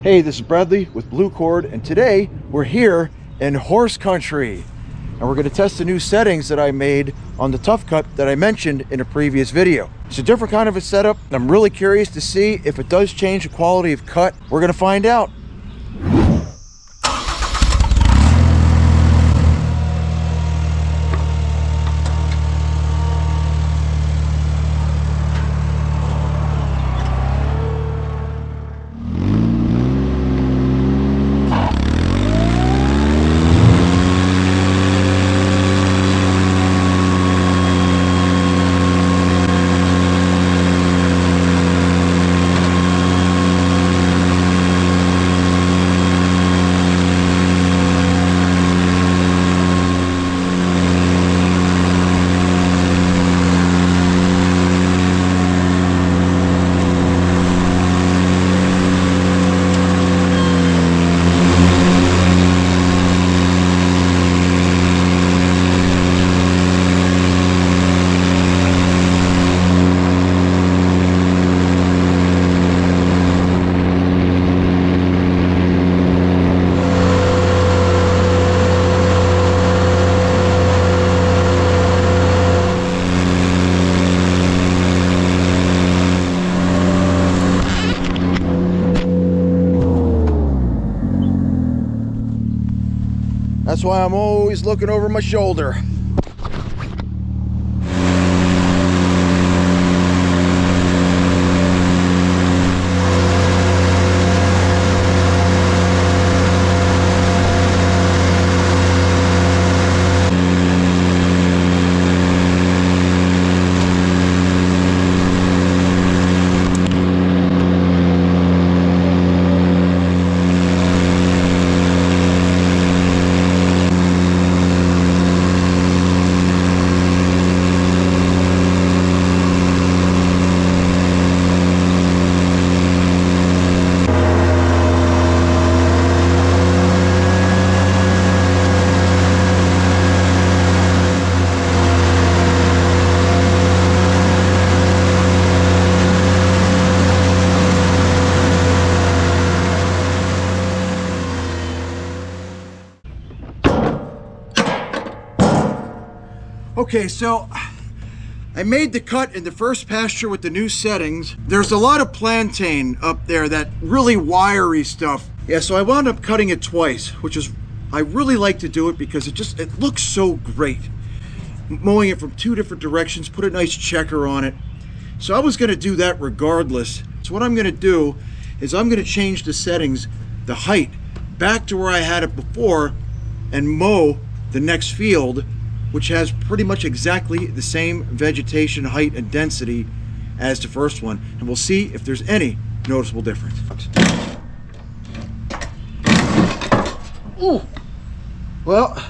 Hey, this is Bradley with Blue Cord, and today we're here in horse country, and we're going to test the new settings that I made on the Tough Cut that I mentioned in a previous video. It's a different kind of a setup, and I'm really curious to see if it does change the quality of cut. We're going to find out. That's why I'm always looking over my shoulder. Okay, so I made the cut in the first pasture with the new settings. There's a lot of plantain up there, that really wiry stuff. Yeah, so I wound up cutting it twice, which is, I really like to do it because it looks so great. Mowing it from two different directions, put a nice checker on it. So I was gonna do that regardless. So what I'm gonna do is I'm gonna change the settings, the height, back to where I had it before and mow the next field, which has pretty much exactly the same vegetation height and density as the first one, and we'll see if there's any noticeable difference. Ooh, well,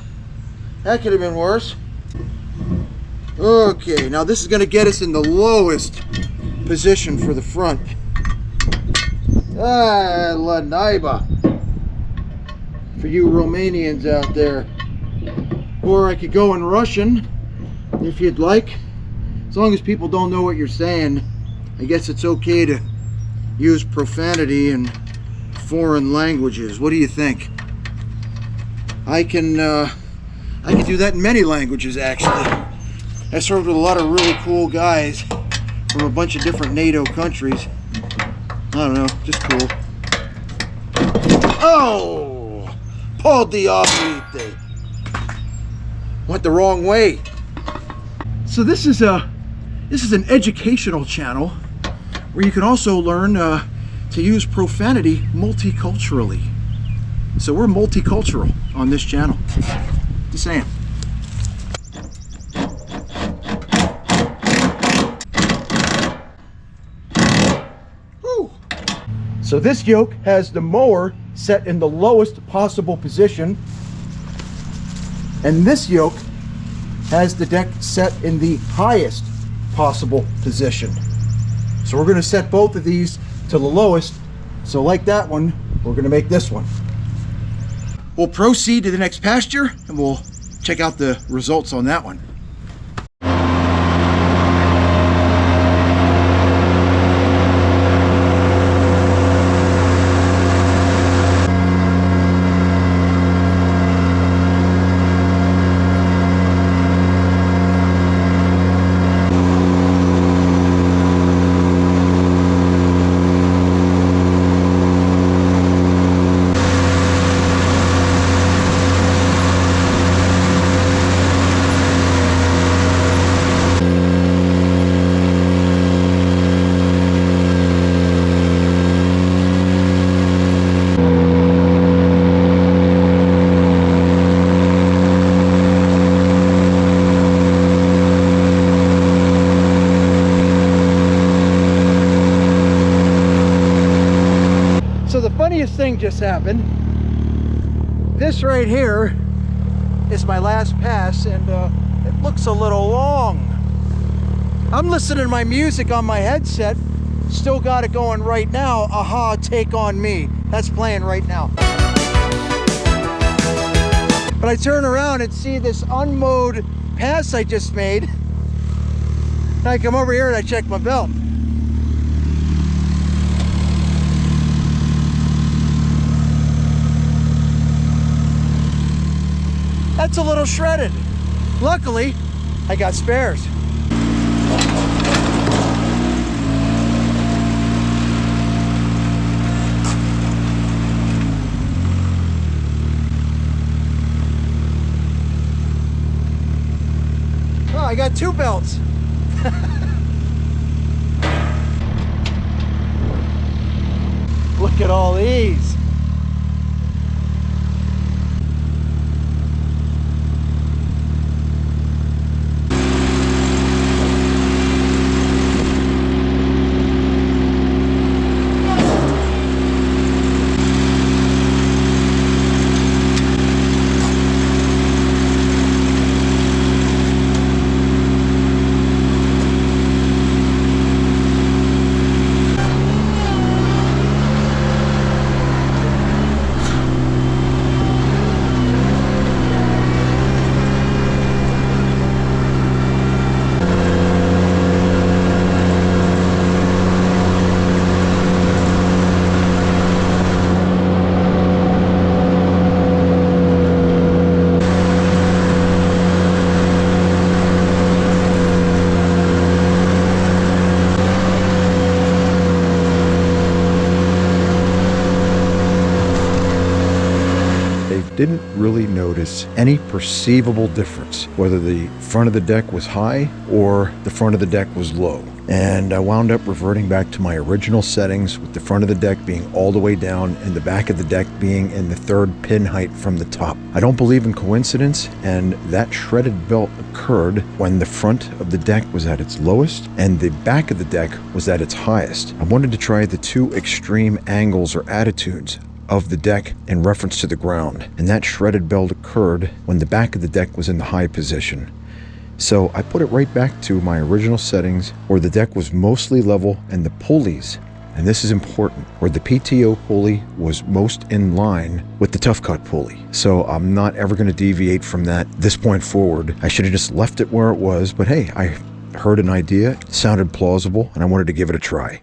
that could have been worse. Okay, now this is going to get us in the lowest position for the front. Ah, la naiba, for you Romanians out there. Or I could go in Russian, if you'd like. As long as people don't know what you're saying, I guess it's okay to use profanity in foreign languages. What do you think? I can do that in many languages, actually. I served with a lot of really cool guys from a bunch of different NATO countries. I don't know, just cool. Oh! Paul Diablite! Went the wrong way. So this is an educational channel where you can also learn to use profanity multiculturally. So we're multicultural on this channel. Just saying. Whew. So this yoke has the mower set in the lowest possible position, and this yoke has the deck set in the highest possible position. So we're going to set both of these to the lowest. So like that one, we're going to make this one. We'll proceed to the next pasture and we'll check out the results on that one. weirdest thing just happened. This right here is my last pass, and it looks a little long. I'm listening to my music on my headset. Still got it going right now. Aha, Take On Me. That's playing right now. But I turn around and see this unmowed pass I just made. And I come over here and I check my belt. That's a little shredded. Luckily, I got spares. Oh, I got 2 belts. Look at all these. Didn't really notice any perceivable difference, whether the front of the deck was high or the front of the deck was low. And I wound up reverting back to my original settings, with the front of the deck being all the way down and the back of the deck being in the 3rd pin height from the top. I don't believe in coincidence, and that shredded belt occurred when the front of the deck was at its lowest and the back of the deck was at its highest. I wanted to try the 2 extreme angles or attitudes of the deck in reference to the ground, and that shredded belt occurred when the back of the deck was in the high position. So I put it right back to my original settings, where the deck was mostly level and the pulleys, and this is important, where the PTO pulley was most in line with the Tough Cut pulley. So I'm not ever going to deviate from that this point forward. I should have just left it where it was, but hey, I heard an idea, it sounded plausible, and I wanted to give it a try.